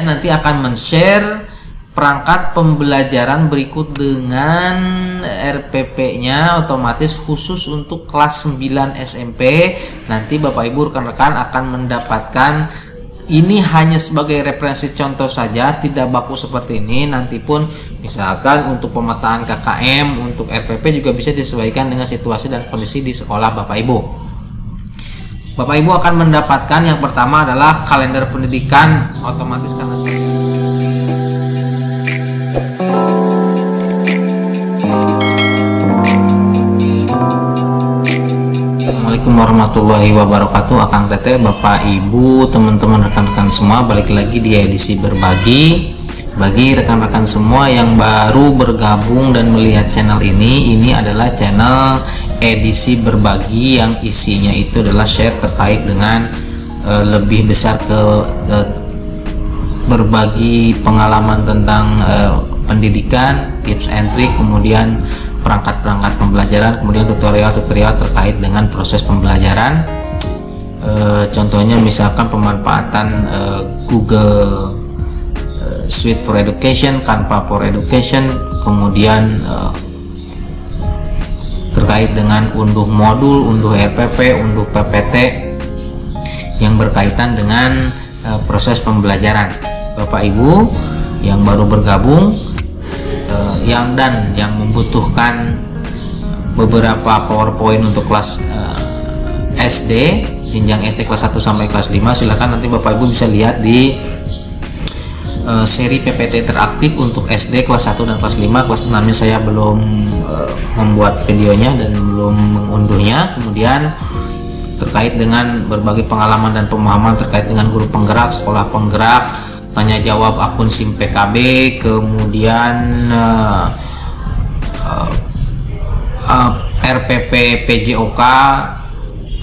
Nanti akan men-share perangkat pembelajaran berikut dengan RPP-nya otomatis khusus untuk kelas 9 SMP. Nanti Bapak Ibu rekan-rekan akan mendapatkan, ini hanya sebagai referensi contoh saja, tidak baku seperti ini. Nanti pun misalkan untuk pemetaan KKM, untuk RPP juga bisa disesuaikan dengan situasi dan kondisi di sekolah Bapak Ibu. Bapak Ibu akan mendapatkan yang pertama adalah kalender pendidikan otomatis karena saya Assalamualaikum warahmatullahi wabarakatuh. Akang Teteh, Bapak Ibu, teman-teman, rekan-rekan semua, balik lagi di edisi berbagi. Bagi rekan-rekan semua yang baru bergabung dan melihat channel ini adalah channel edisi berbagi yang isinya itu adalah share terkait dengan lebih besar ke berbagi pengalaman tentang pendidikan, tips and trick, kemudian perangkat-perangkat pembelajaran, kemudian tutorial-tutorial terkait dengan proses pembelajaran. Contohnya misalkan pemanfaatan Google Suite for Education, Canva for Education, kemudian terkait dengan unduh modul, unduh RPP, unduh PPT yang berkaitan dengan proses pembelajaran. Bapak Ibu yang baru bergabung yang membutuhkan beberapa PowerPoint untuk kelas SD, jenjang SD kelas 1 sampai kelas 5, silakan nanti Bapak Ibu bisa lihat di seri PPT interaktif untuk SD kelas 1 dan kelas 5. Kelas 6 nya saya belum membuat videonya dan belum mengunduhnya. Kemudian terkait dengan berbagai pengalaman dan pemahaman terkait dengan guru penggerak, sekolah penggerak, tanya jawab akun SIM PKB, kemudian RPP PJOK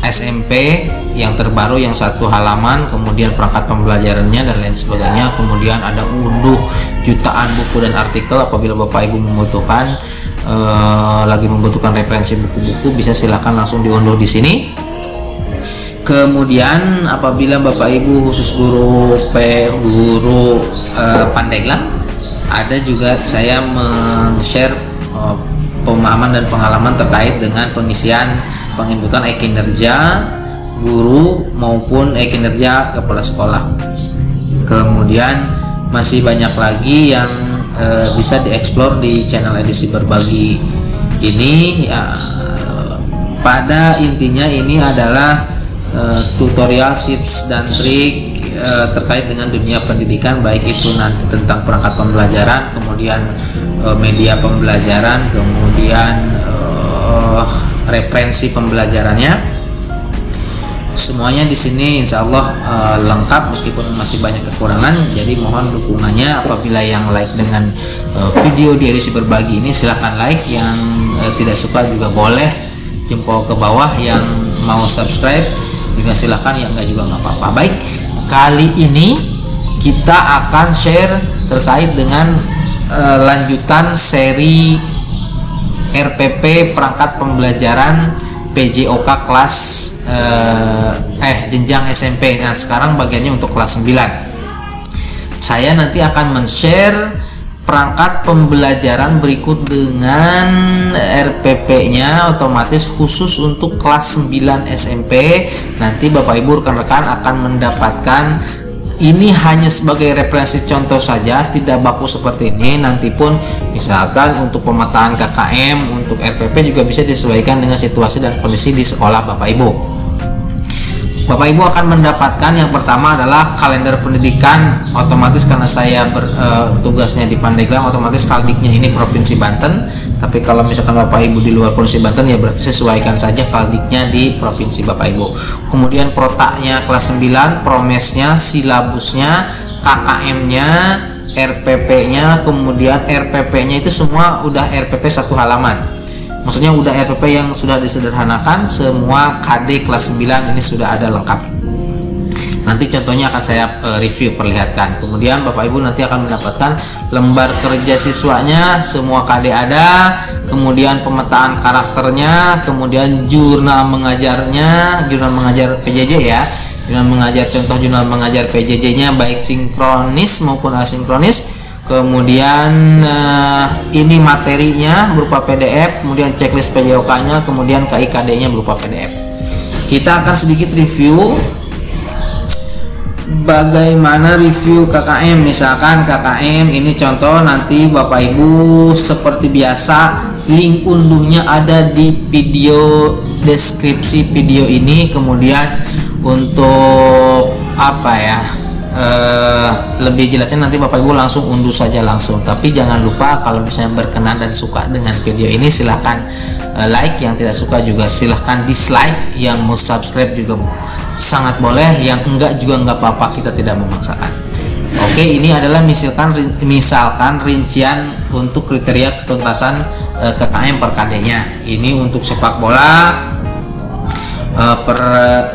SMP yang terbaru yang satu halaman, kemudian perangkat pembelajarannya dan lain sebagainya. Kemudian ada unduh jutaan buku dan artikel. Apabila Bapak Ibu membutuhkan lagi membutuhkan referensi buku-buku, bisa silakan langsung diunduh di sini. Kemudian apabila Bapak Ibu khusus guru Pandeglang, ada juga saya men-share pemahaman dan pengalaman terkait dengan pengisian penginputan e-kinerja guru maupun e-kinerja kepala sekolah. Kemudian masih banyak lagi yang bisa dieksplor di channel edisi berbagi ini ya. Pada intinya ini adalah tutorial, tips dan trik terkait dengan dunia pendidikan, baik itu nanti tentang perangkat pembelajaran, kemudian media pembelajaran, kemudian referensi pembelajarannya. Semuanya di sini insya Allah lengkap, meskipun masih banyak kekurangan. Jadi mohon dukungannya. Apabila yang like dengan video di edisi berbagi ini, silahkan like. Yang tidak suka juga boleh jempol ke bawah. Yang mau subscribe juga silahkan, yang enggak juga nggak apa-apa. Baik, kali ini kita akan share terkait dengan lanjutan seri RPP perangkat pembelajaran PJOK kelas jenjang SMP. Nah, sekarang bagiannya untuk kelas 9. Saya nanti akan men-share perangkat pembelajaran berikut dengan RPP-nya otomatis khusus untuk kelas 9 SMP. Nanti Bapak Ibu rekan-rekan akan mendapatkan, ini hanya sebagai referensi contoh saja, tidak baku seperti ini. Nanti pun misalkan untuk pemetaan KKM, untuk RPP juga bisa disesuaikan dengan situasi dan kondisi di sekolah Bapak Ibu. Bapak Ibu akan mendapatkan yang pertama adalah kalender pendidikan otomatis karena saya tugasnya di Pandeglang, otomatis kaldiknya ini Provinsi Banten. Tapi kalau misalkan Bapak Ibu di luar Provinsi Banten, ya berarti sesuaikan saja kaldiknya di Provinsi Bapak Ibu. Kemudian protaknya kelas 9, promesnya, silabusnya, KKM-nya, RPP-nya, kemudian RPP-nya itu semua udah RPP satu halaman. Maksudnya udah RPP yang sudah disederhanakan, semua KD kelas 9 ini sudah ada lengkap. Nanti contohnya akan saya review, perlihatkan. Kemudian Bapak Ibu nanti akan mendapatkan lembar kerja siswanya, semua KD ada, kemudian pemetaan karakternya, kemudian jurnal mengajarnya, jurnal mengajar PJJ ya. jurnal mengajar, contoh jurnal mengajar PJJ-nya baik sinkronis maupun asinkronis. Kemudian ini materinya berupa PDF, kemudian checklist PJOK-nya, kemudian KIKD-nya berupa PDF. Kita akan sedikit review bagaimana review KKM. Misalkan KKM ini contoh, nanti Bapak Ibu seperti biasa link unduhnya ada di video deskripsi video ini. Kemudian untuk apa ya, lebih jelasnya nanti Bapak Ibu langsung unduh saja langsung. Tapi jangan lupa kalau misalnya berkenan dan suka dengan video ini silahkan like, yang tidak suka juga silahkan dislike, yang mau subscribe juga sangat boleh, yang enggak juga enggak apa-apa, kita tidak memaksakan. Oke, ini adalah misalkan rincian untuk kriteria ketuntasan KKM per KD-nya. Ini untuk sepak bola per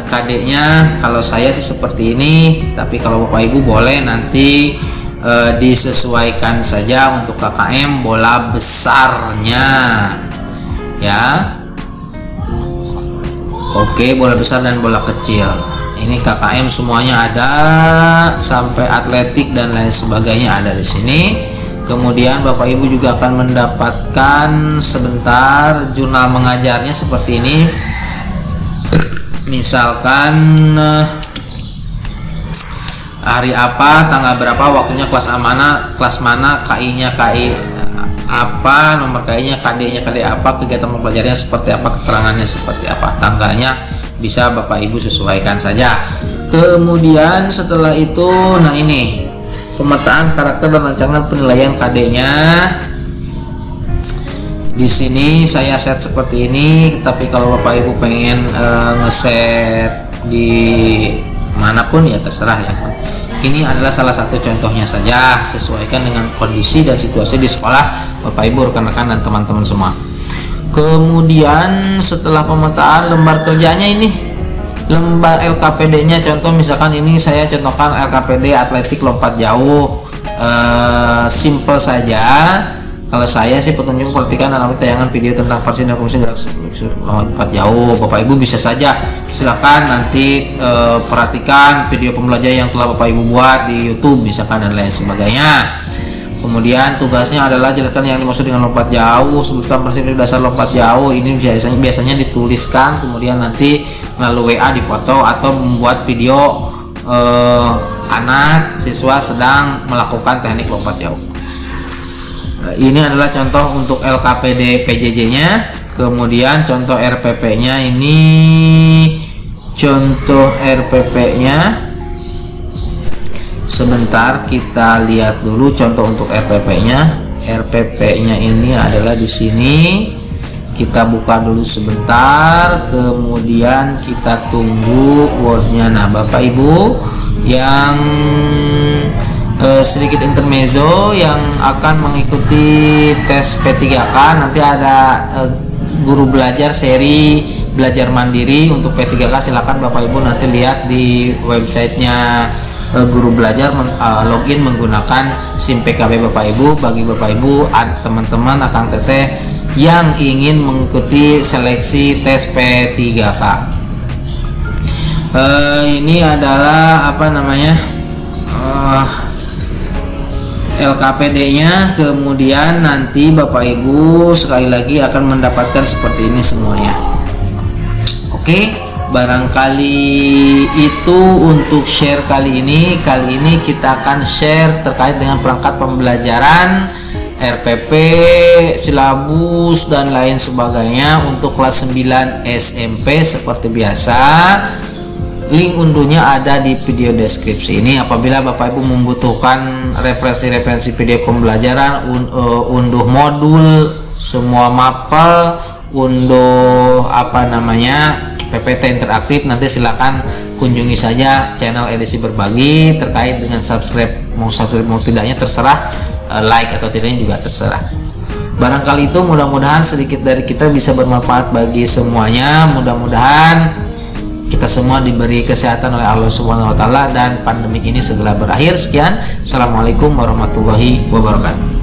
KD-nya kalau saya sih seperti ini, tapi kalau Bapak Ibu boleh nanti disesuaikan saja untuk KKM bola besarnya ya. Oke, bola besar dan bola kecil ini KKM semuanya ada, sampai atletik dan lain sebagainya ada di sini. Kemudian Bapak Ibu juga akan mendapatkan sebentar jurnal mengajarnya seperti ini. Misalkan hari apa, tanggal berapa, waktunya kelas mana, KI-nya KI apa, nomor KI-nya, KD-nya KD apa, kegiatan mempelajarinya seperti apa, keterangannya seperti apa, tanggalnya bisa Bapak Ibu sesuaikan saja. Kemudian setelah itu, nah ini pemetaan karakter dan rancangan penilaian KD-nya. Di sini saya set seperti ini, tapi kalau Bapak Ibu pengen ngeset di manapun ya terserah ya. Ini adalah salah satu contohnya saja, sesuaikan dengan kondisi dan situasi di sekolah Bapak Ibu, rekan-rekan dan teman-teman semua. Kemudian setelah pemetaan lembar kerjanya, ini lembar LKPD-nya, contoh misalkan ini saya contohkan LKPD atletik lompat jauh, simple saja. Kalau saya sih petunjuk perhatikan dan ambil tayangan video tentang vaksin dan fungsi gerak lompat jauh. Bapak Ibu bisa saja silakan nanti perhatikan video pembelajaran yang telah Bapak Ibu buat di YouTube misalkan dan lain sebagainya. Kemudian tugasnya adalah jelaskan yang dimaksud dengan lompat jauh, sebutkan prinsip dasar lompat jauh. Ini biasanya dituliskan, kemudian nanti melalui WA dipoto atau membuat video anak siswa sedang melakukan teknik lompat jauh. Ini adalah contoh untuk LKPD PJJ-nya. Kemudian contoh RPP-nya, ini contoh RPP-nya. Sebentar kita lihat dulu contoh untuk RPP-nya. RPP-nya ini adalah di sini. Kita buka dulu sebentar, kemudian kita tunggu Word-nya. Nah, Bapak Ibu yang sedikit intermezzo yang akan mengikuti tes P3K, nanti ada guru belajar seri belajar mandiri untuk P3K. Silakan Bapak Ibu nanti lihat di websitenya guru belajar, login menggunakan SIM PKB Bapak Ibu. Bagi Bapak Ibu teman-teman akang teteh yang ingin mengikuti seleksi tes P3K, ini adalah apa namanya, LKPD-nya. Kemudian nanti Bapak Ibu sekali lagi akan mendapatkan seperti ini semuanya. Oke, barangkali itu untuk share kali ini. Kali ini kita akan share terkait dengan perangkat pembelajaran RPP, silabus dan lain sebagainya untuk kelas 9 SMP seperti biasa. Link unduhnya ada di video deskripsi ini. Apabila Bapak Ibu membutuhkan referensi-referensi PDF pembelajaran, unduh modul, semua mapel, unduh apa namanya PPT interaktif, nanti silakan kunjungi saja channel edisi berbagi. Terkait dengan subscribe, mau tidaknya terserah, like atau tidaknya juga terserah. Barangkali itu, mudah-mudahan sedikit dari kita bisa bermanfaat bagi semuanya. Mudah-mudahan kita semua diberi kesehatan oleh Allah Subhanahu wa taala dan pandemik ini segera berakhir. Sekian, assalamualaikum warahmatullahi wabarakatuh.